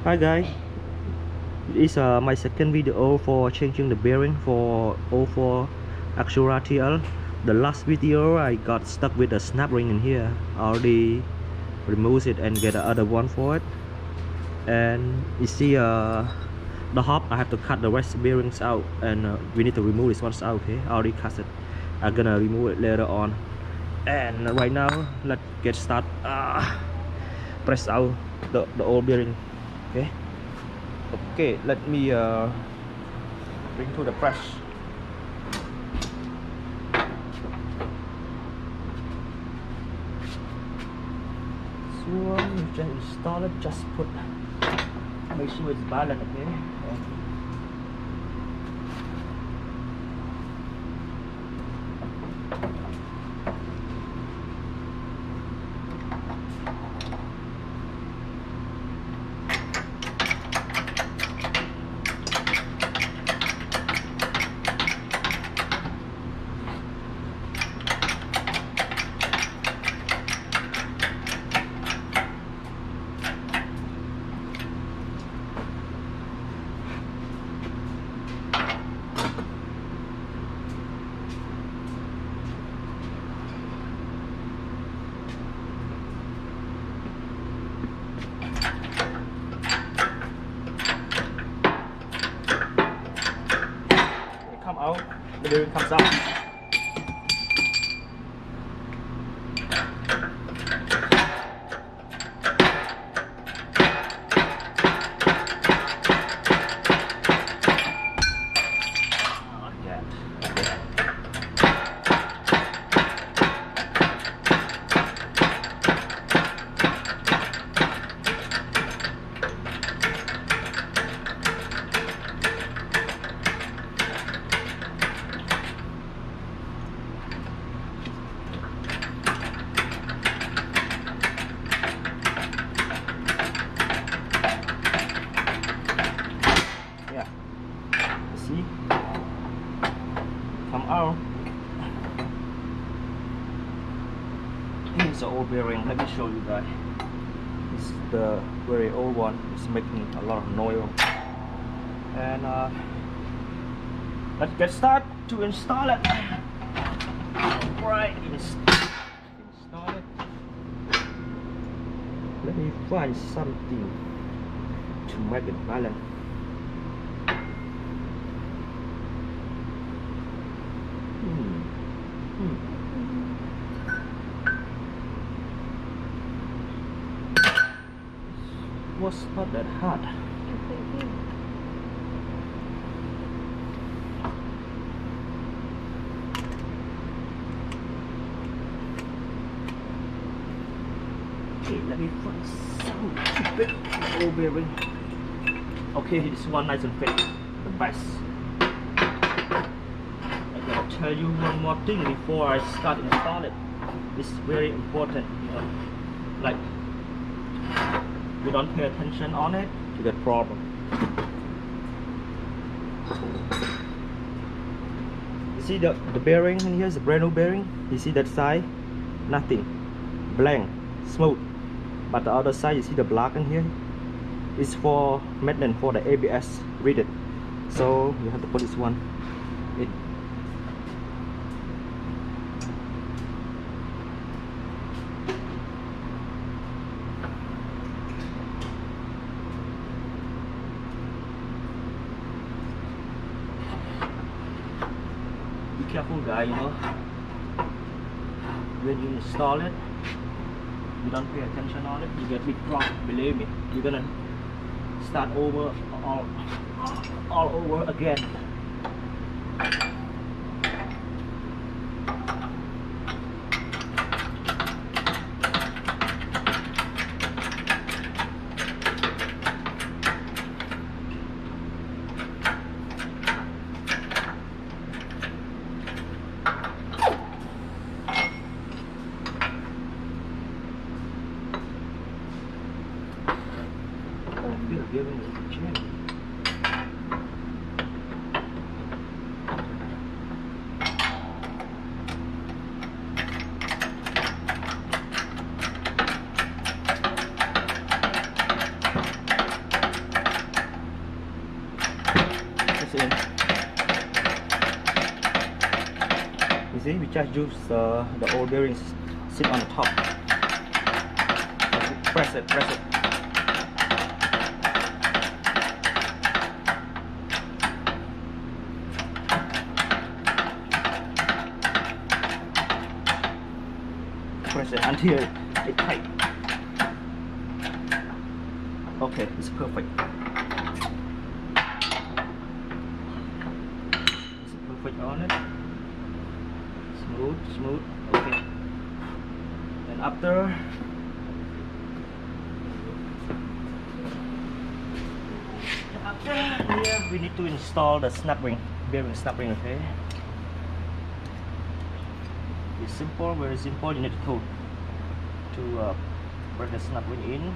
Hi guys, this is my second video for changing the bearing for 04 ACURA TL. The last video I got stuck with a snap ring in here. I already removed it and get another one for it. And you see the hub, I have to cut the rest bearings out, and we need to remove this one out. Okay, I already cut it. I'm gonna remove it later on. And right now let's get started. Press out the old bearing. Okay, let me bring to the press. So you just install it, just make sure it's balanced. Okay. Come out, the bearing comes out. See, come out. Here's the old bearing. Let me show you guys. This is the very old one. It's making a lot of noise. And let's get started to install it. Right, install it. Let me find something to make it balance. Was not that hard. Okay, let me find some bit old bearing. Okay, this one nice and fit, the best. I gotta tell you one more thing before I start install it. It's very important, you know, like you don't pay attention on it, you get problem. You see the bearing in here is a brand new bearing. You see that side, nothing, blank, smooth. But the other side, you see the black in here, is for maintenance for the ABS. Read it. So you have to put this one in. Be careful guys, you know, when you install it, you don't pay attention on it, you get big problem. Believe me, you're gonna start over all over again. Giving it a chance. See, we just use the old bearings sit on the top. Press it, press it. Press it until it tight. Okay, it's perfect. It's perfect on it. Smooth. Okay. And after here we need to install the snap ring, bearing snap ring. Okay. It's simple, very simple. You need to put the snap ring in.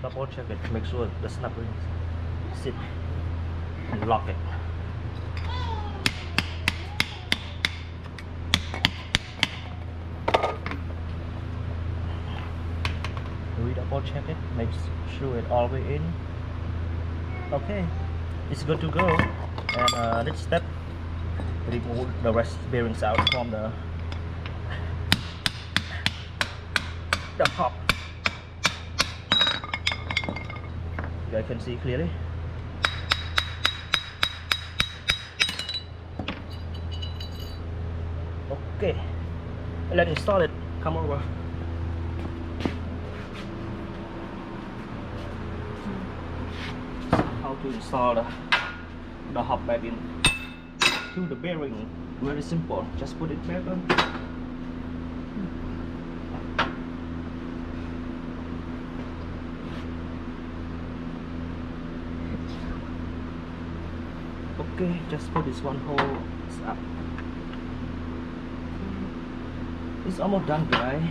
Double check it, make sure the snap ring sit and lock it. We double check it, make sure it all the way in. Okay, it's good to go. And next step, remove the rest bearings out from the hub. You guys can see clearly. Okay, let's install it. Come over. How to install the hub back in to the bearing? Very simple. Just put it back on. Okay, just put this one hole up. It's almost done, guys.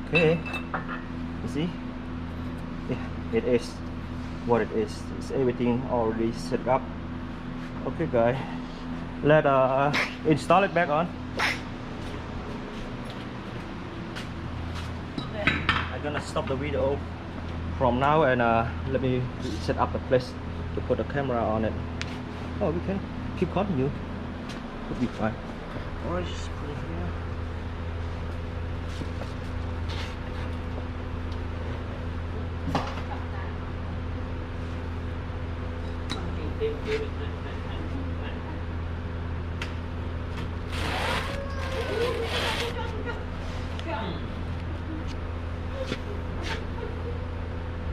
Okay, you see, yeah, it is what it is. It's everything already set up. Okay, guys, let install it back on. I'm gonna stop the video from now and let me set up the place to put the camera on it. Oh, we can keep continue. It'll be fine. Alright, just put it here.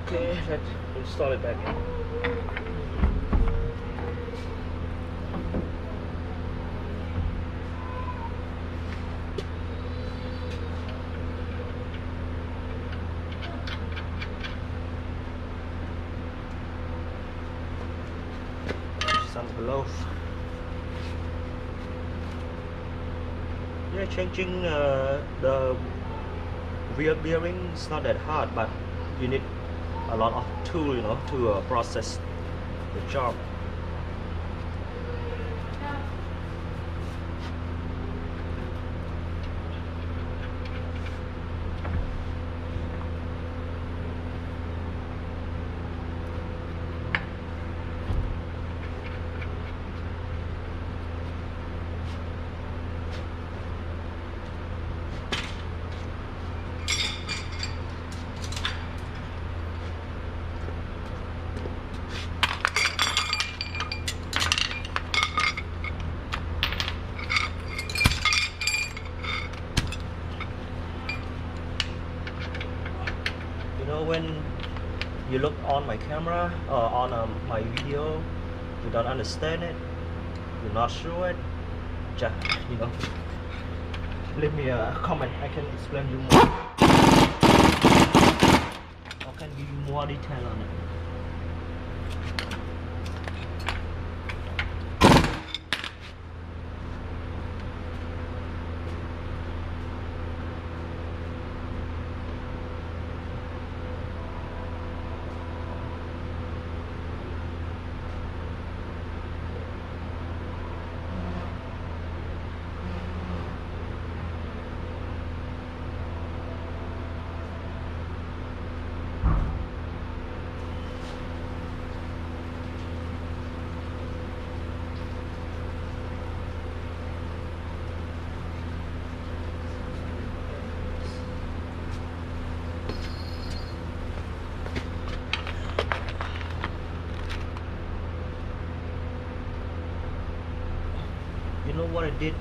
Okay, let's install it back in. Some below. Yeah, changing the rear bearing is not that hard, but you need a lot of tool, you know, to process the job. when you look on my camera or on my video, you don't understand it, you're not sure it, just leave me a comment. I can explain you more. I can give you more detail on it. You know what I did?